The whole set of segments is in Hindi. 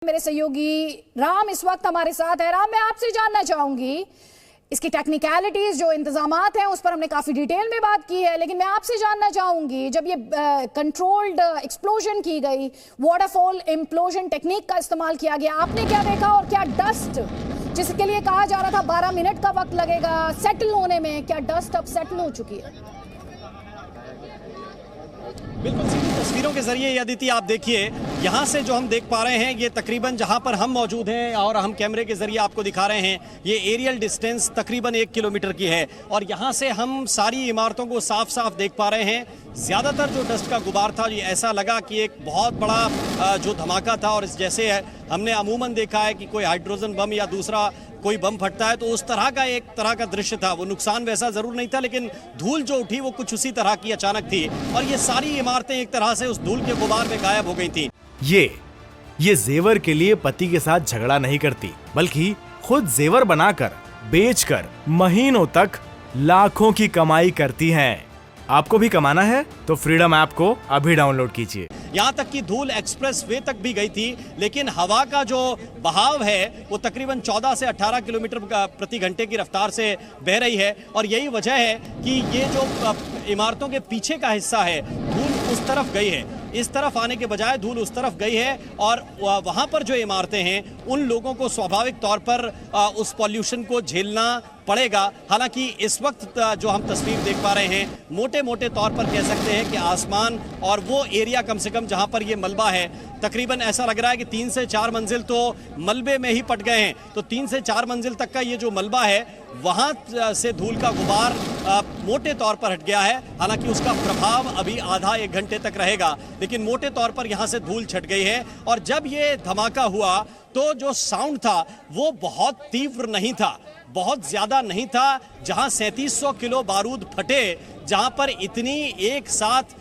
मेरे सहयोगी राम इस वक्त हमारे साथ है। राम, मैं आपसे जानना चाहूंगी इसकी टेक्निकलिटीज, जो इंतजामात हैं उस पर हमने काफी डिटेल में बात की है, लेकिन मैं आपसे जानना चाहूंगी जब ये कंट्रोल्ड एक्सप्लोजन की गई, वाटरफॉल इम्प्लोजन टेक्निक का इस्तेमाल किया गया, आपने क्या देखा और क्या डस्ट, जिसके लिए कहा जा रहा था 12 मिनट का वक्त लगेगा सेटल होने में, क्या डस्ट अब सेटल हो चुकी है? बिल्कुल सीधी तस्वीरों के जरिए अदिति आप देखिए, यहाँ से जो हम देख पा रहे हैं ये तकरीबन जहाँ पर हम मौजूद हैं और हम कैमरे के जरिए आपको दिखा रहे हैं, ये एरियल डिस्टेंस तकरीबन 1 किलोमीटर की है और यहाँ से हम सारी इमारतों को साफ साफ देख पा रहे हैं। ज़्यादातर जो डस्ट का गुबार था ये ऐसा लगा कि एक बहुत बड़ा जो धमाका था, और इस जैसे है हमने अमूमन देखा है कि कोई हाइड्रोजन बम या दूसरा कोई बम फटता है तो उस तरह का एक तरह का दृश्य था। वो नुकसान वैसा जरूर नहीं था, लेकिन धूल जो उठी वो कुछ उसी तरह की अचानक थी और ये सारी इमारतें एक तरह से उस धूल के गुबार में गायब हो गई थी। ये जेवर के लिए पति के साथ झगड़ा नहीं करती, बल्कि खुद जेवर बनाकर बेचकर महीनों तक लाखों की कमाई करती हैं। आपको भी कमाना है तो फ्रीडम ऐप को अभी डाउनलोड कीजिए। यहाँ तक कि धूल एक्सप्रेस वे तक भी गई थी, लेकिन हवा का जो बहाव है वो तकरीबन 14 से 18 किलोमीटर प्रति घंटे की रफ्तार से बह रही है और यही वजह है कि ये जो इमारतों के पीछे का हिस्सा है धूल उस तरफ गई है, इस तरफ आने के बजाय धूल उस तरफ गई है और वहाँ पर जो इमारतें हैं उन लोगों को स्वाभाविक तौर पर उस पॉल्यूशन को झेलना पड़ेगा। हालांकि इस वक्त जो हम तस्वीर देख पा रहे हैं, मोटे मोटे तौर पर कह सकते हैं कि आसमान और वो एरिया कम से कम जहां पर ये मलबा है, तकरीबन ऐसा लग रहा है कि 3 से 4 मंजिल तो मलबे में ही पट गए हैं। तो 3 से 4 मंजिल तक का ये जो मलबा है वहां से धूल का गुबार मोटे तौर पर हट गया है। हालांकि उसका प्रभाव अभी आधा 1 घंटे तक रहेगा, लेकिन मोटे तौर पर यहां से धूल छट गई है। और जब ये धमाका हुआ तो जो साउंड था वो बहुत तीव्र नहीं था, बहुत ज्यादा नहीं था। जहां 3700 किलो बारूद फटे, जहां पर इतनी एक साथ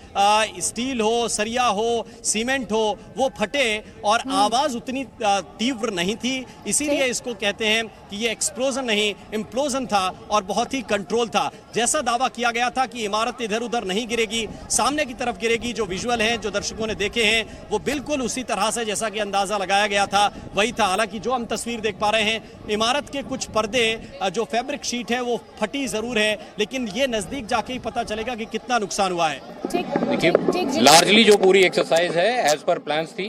स्टील हो, सरिया हो, सीमेंट हो, वो फटे और आवाज उतनी तीव्र नहीं थी। इसीलिए इसको कहते हैं कि ये एक्सप्लोजन नहीं इम्प्लोजन था और बहुत ही कंट्रोल था। जैसा दावा किया गया था कि इमारत इधर उधर नहीं गिरेगी, सामने की तरफ गिरेगी, जो विजुअल हैं जो दर्शकों ने देखे हैं वो बिल्कुल उसी तरह से जैसा कि अंदाजा लगाया गया था वही था। हालांकि जो हम तस्वीर देख पा रहे हैं, इमारत के कुछ पर्दे जो फैब्रिक शीट है वो फटी जरूर है, लेकिन ये नजदीक जाके ही पता चलेगा कि कितना नुकसान हुआ है। देखिए, लार्जली जो पूरी एक्सरसाइज है एज पर प्लान्स थी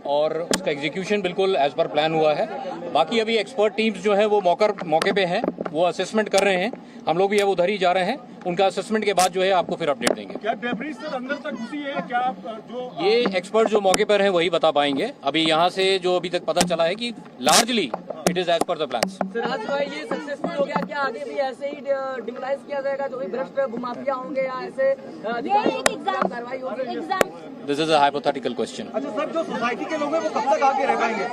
और उसका एग्जीक्यूशन बिल्कुल एज पर प्लान हुआ है। बाकी अभी एक्सपर्ट टीम्स जो है वो मौके पे हैं, वो असेसमेंट कर रहे हैं। हम लोग भी अब उधर ही जा रहे हैं। उनका असेसमेंट के बाद जो है आपको फिर अपडेट देंगे। क्या डेब्रिस सर अंदर तक घुसी है? क्या जो ये एक्सपर्ट जो मौके पर हैं वही बता पाएंगे। अभी यहाँ से जो अभी तक पता चला है कि largely it is as per the plans. आज भाई ये सक्सेसफुल हो गया, क्या आगे भी ऐसे ही डिमोलाइज किया जाएगा? जो भी भ्रष्ट भूमाफिया होंगे या ऐसे कार्रवाई होगी? This is a hypothetical question. अच्छा सर, जो सोसाइटी के लोग हैं वो कब तक आगे रह पाएंगे?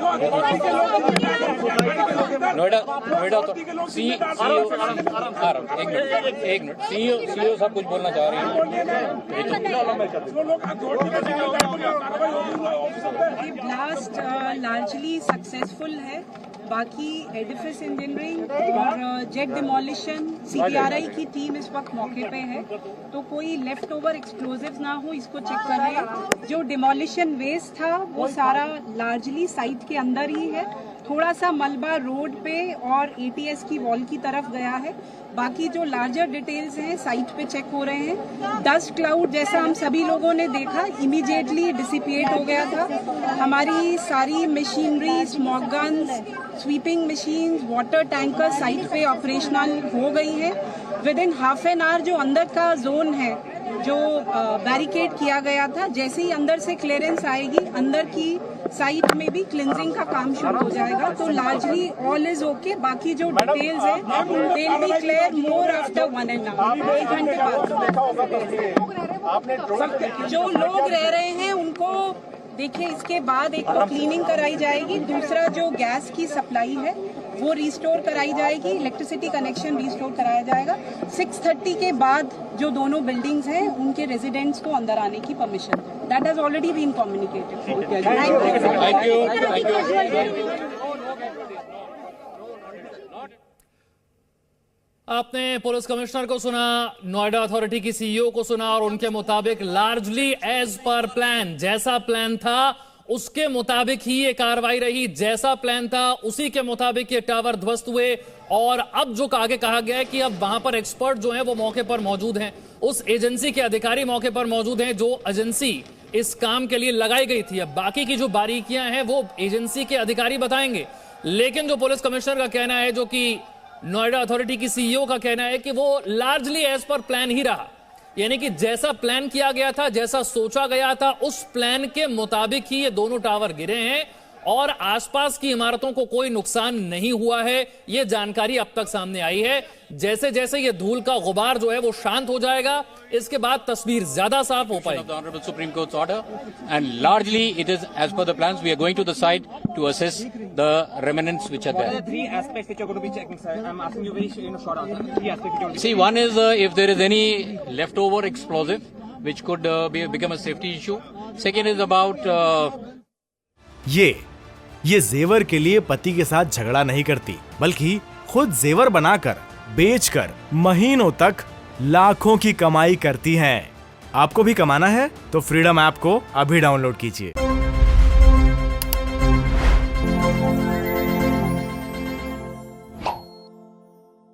नोएडा तो एक मिनट सीईओ सब कुछ बोलना चाह रही है। ब्लास्ट लार्जली सक्सेसफुल है। बाकी एडिफिस इंजीनियरिंग और जेट डिमोलिशन सीपीआरआई की टीम इस वक्त मौके पे है, तो कोई लेफ्ट ओवर एक्सप्लोजिव्स ना हो इसको चेक कर रहे हैं। जो डिमोलिशन वेस्ट था वो सारा लार्जली साइट के अंदर ही है। थोड़ा सा मलबा रोड पे और एटीएस की वॉल की तरफ गया है। बाकी जो लार्जर डिटेल्स हैं साइट पे चेक हो रहे हैं। डस्ट क्लाउड जैसा हम सभी लोगों ने देखा इमीडिएटली डिसिपिएट हो गया था। हमारी सारी machinery, smog guns, sweeping machine, water tanker site पे ऑपरेशनल हो गई है। With in half an hour जो अंदर का जोन है जो बैरिकेड किया गया था, जैसे ही अंदर से क्लियरेंस आएगी अंदर की साइट में भी क्लिनजिंग का काम शुरू हो जाएगा। तो लार्जली ऑल इज ओके। बाकी जो डिटेल्स है they will be clear more after 1.5 घंटे बाद। जो लोग रह रहे हैं उनको देखिए, इसके बाद एक तो क्लीनिंग कराई जाएगी, दूसरा जो गैस की सप्लाई है वो रिस्टोर कराई जाएगी, इलेक्ट्रिसिटी कनेक्शन रिस्टोर कराया जाएगा। 6:30 के बाद जो दोनों बिल्डिंग्स हैं उनके रेजिडेंट्स को अंदर आने की permission, that has already been communicated. Thank you. आपने पुलिस कमिश्नर को सुना, नोएडा अथॉरिटी की सीईओ को सुना और उनके मुताबिक लार्जली एज पर प्लान, जैसा प्लान था उसके मुताबिक ही ये कार्रवाई रही, जैसा प्लान था उसी के मुताबिक ये टावर ध्वस्त हुए। और अब जो आगे कहा गया है कि अब वहां पर एक्सपर्ट जो हैं वो मौके पर मौजूद हैं, उस एजेंसी के अधिकारी मौके पर मौजूद हैं जो एजेंसी इस काम के लिए लगाई गई थी। अब बाकी की जो बारीकियां हैं वो एजेंसी के अधिकारी बताएंगे, लेकिन जो पुलिस कमिश्नर का कहना है, जो कि नोएडा अथॉरिटी की सीईओ का कहना है कि वो लार्जली एज पर प्लान ही रहा, यानी कि जैसा प्लान किया गया था, जैसा सोचा गया था, उस प्लान के मुताबिक ही ये दोनों टावर गिरे हैं और आसपास की इमारतों को कोई नुकसान नहीं हुआ है। ये जानकारी अब तक सामने आई है। जैसे जैसे ये धूल का गुबार जो है वो शांत हो जाएगा, इसके बाद तस्वीर ज्यादा साफ हो पाएगी। The Honorable Supreme Court's order, and largely it is as per the plans. We are going to the site to assess the remnants which are What are there. the three aspects which you're going to be checking, sir? I'm asking you very short answer. Three aspects which you're going to See, one is if there is any leftover explosive which could become a safety issue. Second is about ये जेवर के लिए पति के साथ झगड़ा नहीं करती, बल्कि खुद जेवर बनाकर बेचकर महीनों तक लाखों की कमाई करती हैं। आपको भी कमाना है तो फ्रीडम ऐप को अभी डाउनलोड कीजिए।